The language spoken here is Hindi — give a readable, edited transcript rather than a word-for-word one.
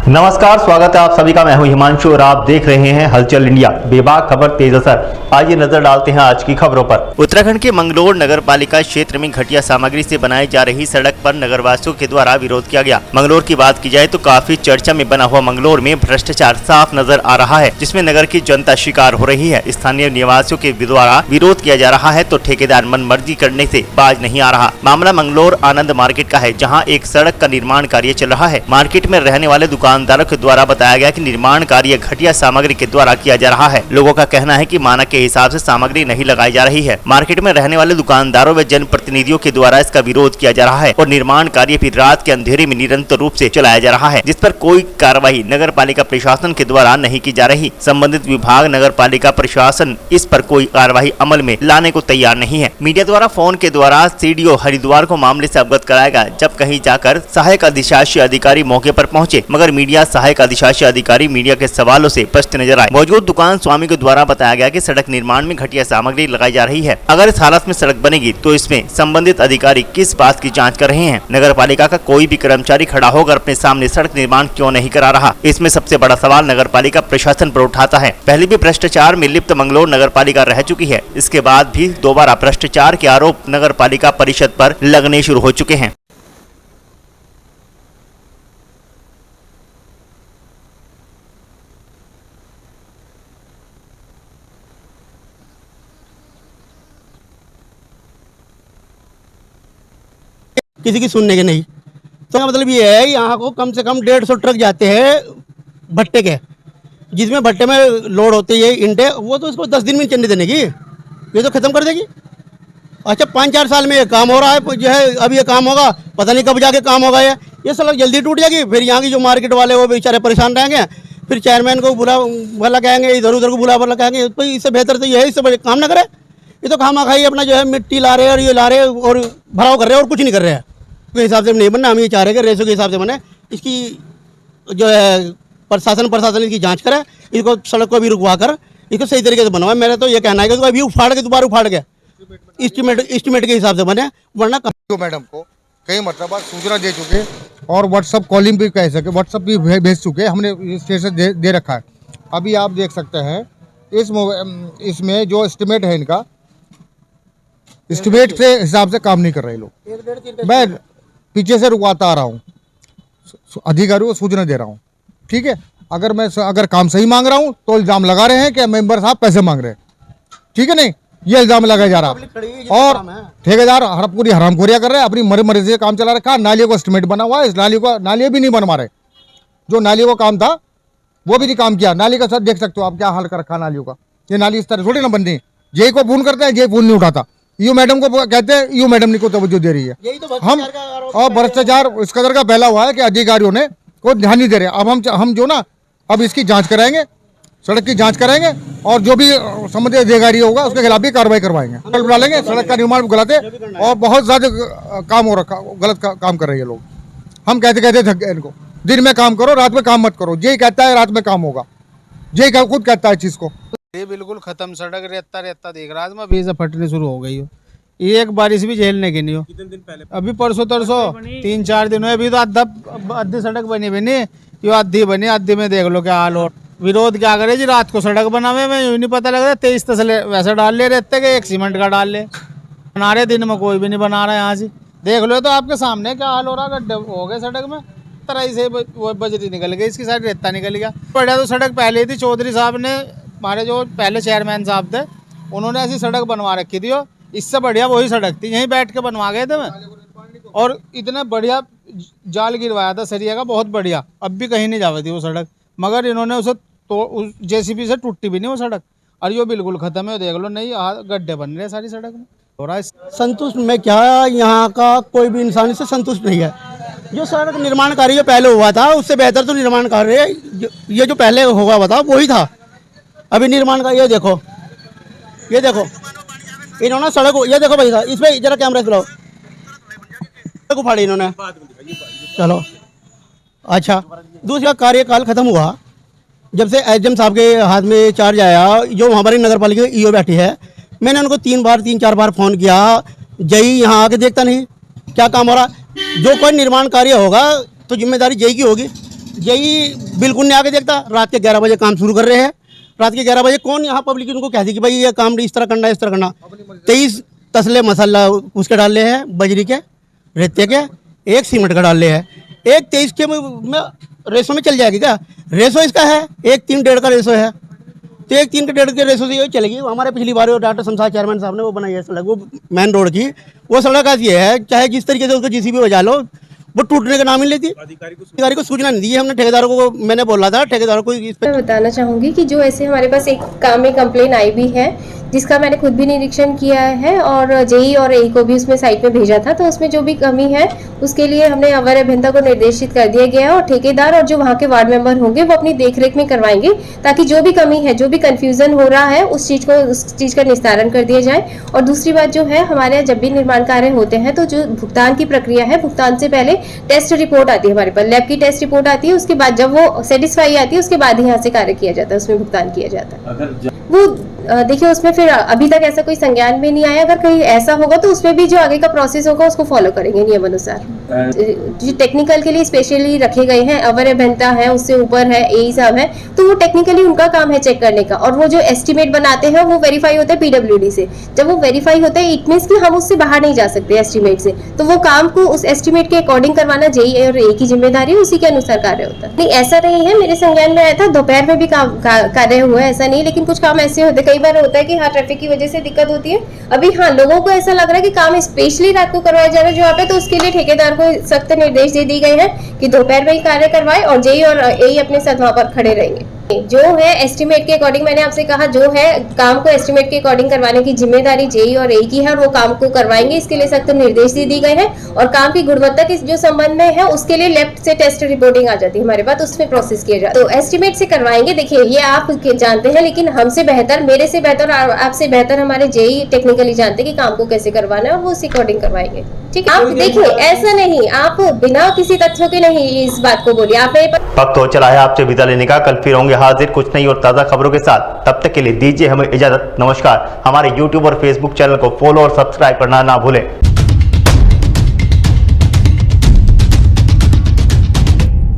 नमस्कार, स्वागत है आप सभी का। मैं हूं हिमांशु और आप देख रहे हैं हलचल इंडिया। बेबाक खबर तेज असर। आइए नजर डालते हैं आज की खबरों पर। उत्तराखंड के मंगलोर नगर पालिका क्षेत्र में घटिया सामग्री से बनाई जा रही सड़क पर नगरवासियों के द्वारा विरोध किया गया। मंगलोर की बात की जाए तो काफी चर्चा में बना हुआ मंगलोर में भ्रष्टाचार साफ नजर आ रहा है, जिसमें नगर की जनता शिकार हो रही है। स्थानीय निवासियों के द्वारा विरोध किया जा रहा है तो ठेकेदार मनमर्जी करने से बाज नहीं आ रहा। मामला मंगलोर आनंद मार्केट का है, जहाँ एक सड़क का निर्माण कार्य चल रहा है। मार्केट में रहने वाले दुकानदारों के द्वारा बताया गया कि निर्माण कार्य घटिया सामग्री के द्वारा किया जा रहा है। लोगों का कहना है कि मानक के हिसाब से सामग्री नहीं लगाई जा रही है। मार्केट में रहने वाले दुकानदारों व जनप्रतिनिधियों के द्वारा इसका विरोध किया जा रहा है और निर्माण कार्य भी रात के अंधेरे में निरंतर रूप से चलाया जा रहा है, जिस पर कोई कार्रवाई नगर पालिका प्रशासन के द्वारा नहीं की जा रही। संबंधित विभाग नगर पालिका प्रशासन इस पर कोई कार्रवाई अमल में लाने को तैयार नहीं है। मीडिया द्वारा फोन के द्वारा सीडीओ हरिद्वार को मामले से अवगत कराया गया, जब कहीं जाकर सहायक अधिशासी अधिकारी मौके पर पहुंचे, मगर मीडिया सहायक अधिशासी अधिकारी मीडिया के सवालों से पस्त नजर आए। मौजूद दुकान स्वामी के द्वारा बताया गया कि सड़क निर्माण में घटिया सामग्री लगाई जा रही है। अगर इस हालत में सड़क बनेगी तो इसमें संबंधित अधिकारी किस बात की जांच कर रहे हैं? नगर पालिका का कोई भी कर्मचारी खड़ा होकर अपने सामने सड़क निर्माण क्यों नहीं करा रहा? इसमें सबसे बड़ा सवाल नगर पालिका प्रशासन पर उठाता है। पहले भी भ्रष्टाचार में लिप्त मंगलोर नगर पालिका रह चुकी है, इसके बाद भी दोबारा भ्रष्टाचार के आरोप नगर पालिका परिषद पर लगने शुरू हो चुके हैं। किसी की सुनने के नहीं। तो मतलब ये है, यहाँ को कम से कम 150 ट्रक जाते हैं भट्टे के, जिसमें भट्टे में लोड होती है ईंटें, वो तो इसको 10 दिन में चलने देने की, ये तो ख़त्म कर देगी। अच्छा 5-4 साल में ये काम हो रहा है, जो है अब ये काम होगा, पता नहीं कब जाके काम होगा। ये सड़क जल्दी टूट जाएगी, फिर यहाँ की जो मार्केट वाले वो बेचारे परेशान रहेंगे, फिर चेयरमैन को भला कहेंगे, इधर उधर को भला कहेंगे। तो इससे बेहतर तो ये है, इससे काम ना करे। ये तो खामा खाई अपना जो है मिट्टी ला रहे हैं और ये ला रहे हैं और भराव कर रहे हैं और कुछ नहीं कर रहे हैं। के हिसाब से नहीं बनना, हम ये चाह रहे हैं कि रेसो के हिसाब से बने। इसकी जो है प्रशासन इसकी जांच करे, इसको सड़क को भी रुकवा कर इसको सही तरीके से बनवाए। मेरा तो ये कहना है कि अभी उखाड़ के दोबारा उखाड़ के एस्टिमेट के हिसाब से बने, वरना मैडम को कई मतलब सूचना दे चुके और व्हाट्सअप कॉलिंग भी कह सके, व्हाट्सअप भी भेज चुके, हमने स्टेटस दे रखा है। अभी आप देख सकते हैं इसमें जो एस्टिमेट है, इनका एस्टिमेट के हिसाब से काम नहीं कर रहे लोग। मैं पीछे से रुकवाता आ रहा हूँ, अधिकारियों को सूचना दे रहा हूँ, ठीक है। अगर काम सही मांग रहा हूँ तो इल्जाम लगा रहे हैं कि मेंबर साहब पैसे मांग रहे हैं, ठीक है। नहीं, ये इल्जाम लगाया जा रहा और ठेकेदार पूरी हरामखोरियां कर रहे हैं, अपनी मर्जी से काम चला रखा। नालियों को एस्टिमेट बना हुआ है, इस नाली भी नहीं बनवा रहे। जो नालियों का काम था वो भी नहीं काम किया। नाली का सर देख सकते हो आप, क्या हाल कर रखा नालियों का। ये नाली इस तरह थोड़ी ना बनती है। जेई को फोन करते हैं, जेई फोन नहीं उठाता। यू मैडम को कहते हैं, यू मैडम नहीं को तवज्जो दे रही है। हम और भ्रष्टाचार इस कदर का फैला हुआ है कि अधिकारियों ने कोई ध्यान नहीं दे रहे। अब हम जो ना अब इसकी जांच कराएंगे, सड़क की जांच कराएंगे और जो भी संबंधित अधिकारी होगा उसके खिलाफ भी कार्रवाई करवाएंगे। कल बुला लेंगे। सड़क का निर्माण गलत है और बहुत ज्यादा काम हो रखा, गलत काम कर रहे हैं लोग। हम कहते थक गए इनको, दिन में काम करो, रात में काम मत करो। जेई कहता है रात में काम होगा, जेई खुद कहता है चीज को। ये बिल्कुल खत्म सड़क, रेता देख रहा था मैं, अभी से फटने शुरू हो गई हो। एक बारिश भी झेलने की नहीं हो। कितने दिन पहले? अभी परसों 3-4 दिन हुए। अभी तो आधी सड़क बनी नहीं, ये आधी बनी, आधी में देख लो क्या हाल हो। विरोध क्या करे जी, रात को सड़क बनावे में यूँ नहीं पता लग रहा। 23 तसले वैसे डाल ले रहते कि एक सीमेंट का डाल ले, बना रहे। दिन में कोई भी नहीं बना रहा है। यहाँ से देख लो तो आपके सामने क्या हाल हो रहा। गड्ढे हो गए सड़क में, तरह से वो बजरी निकल गई, इसकी साइड रेता निकल गया। बढ़िया तो सड़क पहले ही थी। चौधरी साहब ने, हमारे जो पहले चेयरमैन साहब थे, उन्होंने ऐसी सड़क बनवा रखी थी। इससे बढ़िया वही सड़क थी, यहीं बैठ के बनवा गए थे मैं। और इतना बढ़िया जाल गिरवाया था सरिया का, बहुत बढ़िया। अब भी कहीं नहीं जाती थी वो सड़क, मगर इन्होंने उसे तो जेसीबी से टूटी भी नहीं वो सड़क। और ये बिल्कुल खत्म है, देख लो। नहीं, गड्ढे बन रहे सारी सड़क में हो रहा है। संतुष्ट मैं क्या, यहाँ का कोई भी इंसान इससे संतुष्ट नहीं है। जो सड़क निर्माण कार्य पहले हुआ था उससे बेहतर तो निर्माण कार्य ये जो पहले हुआ था वही था। अभी निर्माण का ये देखो इन्होंने सड़क, ये देखो भाई साहब, इसमें जरा कैमरा चलाओ, सड़क उखाड़ी इन्होंने। चलो अच्छा, दूसरा कार्यकाल खत्म हुआ जब से एसडीएम साहब के हाथ में चार्ज आया, जो हमारी नगर पालिका ईओ बैठी है। मैंने उनको 3-4 बार फ़ोन किया, जेई यहाँ आके देखता नहीं क्या काम हो रहा। जो कोई निर्माण कार्य होगा तो जिम्मेदारी जेई की होगी। यही बिल्कुल नहीं आगे देखता। रात के 11 बजे काम शुरू कर रहे हैं। रात के 11 बजे कौन यहाँ पब्लिक उनको कहती कि भाई ये काम इस तरह करना है, इस तरह करना। 23 तसले मसाला उसके डाल रहे हैं, बजरी के, रेते के, एक सीमेंट का डाल रहे हैं। एक 23 के में रेसो में चल जाएगी क्या? रेसो इसका है 1-3-1.5 का रेसो है, तो 1-3 के 1.5 के रेसो से ये चलेगी। हमारे पिछली बार डॉक्टर शमशाद चेयरमैन साहब ने वो बनाई है सड़क, वो मेन रोड की, वो सड़क ऐसी है चाहे जिस तरीके से उसको जीसीबी बजा लो वो टूटने का नाम ही लेती। अधिकारी को सूचना नहीं दी है हमने। ठेकेदारों को मैंने बोला था, ठेकेदारों को इस मैं बताना चाहूँगी कि जो ऐसे हमारे पास एक काम में कंप्लेन आई भी है, जिसका मैंने खुद भी निरीक्षण किया है और जेई और एई को भी उसमें साइट में भेजा था। तो उसमें जो भी कमी है उसके लिए हमने अवर अभियंता को निर्देशित कर दिया गया है और ठेकेदार और जो वहाँ के वार्ड मेंबर होंगे वो अपनी देखरेख में करवाएंगे, ताकि जो भी कमी है, जो भी कंफ्यूजन हो रहा है उस चीज का निस्तारण कर दिया जाए। और दूसरी बात जो है, हमारे यहाँ जब भी निर्माण कार्य होते हैं तो जो भुगतान की प्रक्रिया है, भुगतान से पहले टेस्ट रिपोर्ट आती है हमारे पास, लैब की टेस्ट रिपोर्ट आती है। उसके बाद जब वो सेटिस्फाई आती है उसके बाद ही यहाँ से कार्य किया जाता है, उसमें भुगतान किया जाता है। वो देखिए उसमें फिर अभी तक ऐसा कोई संज्ञान में नहीं आया। अगर कहीं ऐसा होगा तो उसमें भी जो आगे का प्रोसेस होगा उसको फॉलो करेंगे नियम अनुसार। जो टेक्निकल के लिए स्पेशली रखे गए हैं, अवर अभियंता है, उससे ऊपर है एई साहब है, तो वो टेक्निकली उनका काम है चेक करने का। और वो जो एस्टिमेट बनाते हैं वो वेरीफाई होता है पीडब्ल्यूडी से। जब वो वेरीफाई होता है इट मींस कि हम उससे बाहर नहीं जा सकते एस्टिमेट से, तो वो काम को उस एस्टिमेट के अकॉर्डिंग करवाना जेई और एई की जिम्मेदारी है, उसी के अनुसार कार्य होता है। नहीं ऐसा नहीं है, मेरे संज्ञान में आया था, दोपहर में भी कार्य हुआ है, ऐसा नहीं। लेकिन कुछ काम ऐसे होते, कई बार होता है कि हाँ ट्रैफिक की वजह से दिक्कत होती है। अभी हाँ लोगों को ऐसा लग रहा है कि काम स्पेशली रात को करवाया जा रहा है जहाँ पे, तो उसके लिए ठेकेदार को सख्त निर्देश दे दी गए हैं कि दोपहर में ही कार्य करवाए और जेई और एई अपने साथ वहां पर खड़े रहेंगे। जो है एस्टिमेट के अकॉर्डिंग, मैंने आपसे कहा जो है काम को एस्टिमेट के अकॉर्डिंग करवाने की जिम्मेदारी जेई और एई की है और वो काम को करवाएंगे, इसके लिए सख्त निर्देश दे दिए गए हैं। और काम की गुणवत्ता के जो संबंध में है उसके लिए लेफ्ट से टेस्ट रिपोर्टिंग आ जाती है हमारे पास, उसमें प्रोसेस किया जाता है। तो एस्टिमेट से करवाएंगे। देखिए ये आप जानते हैं, लेकिन हमसे बेहतर, मेरे से बेहतर, आपसे बेहतर हमारे जेई टेक्निकली जानते हैं कि काम को कैसे करवाना है और वो उसी अकॉर्डिंग करवाएंगे। ठीक है, आप देखिए ऐसा नहीं, आप बिना किसी तथ्यों के नहीं इस बात को बोलिए। आप वक्त हो चला है आपसे विदा लेने का। कल फिर होंगे हाजिर कुछ नई और ताज़ा खबरों के साथ। तब तक के लिए दीजिए हमें इजाजत। नमस्कार। हमारे YouTube और Facebook चैनल को फॉलो और सब्सक्राइब करना ना भूलें।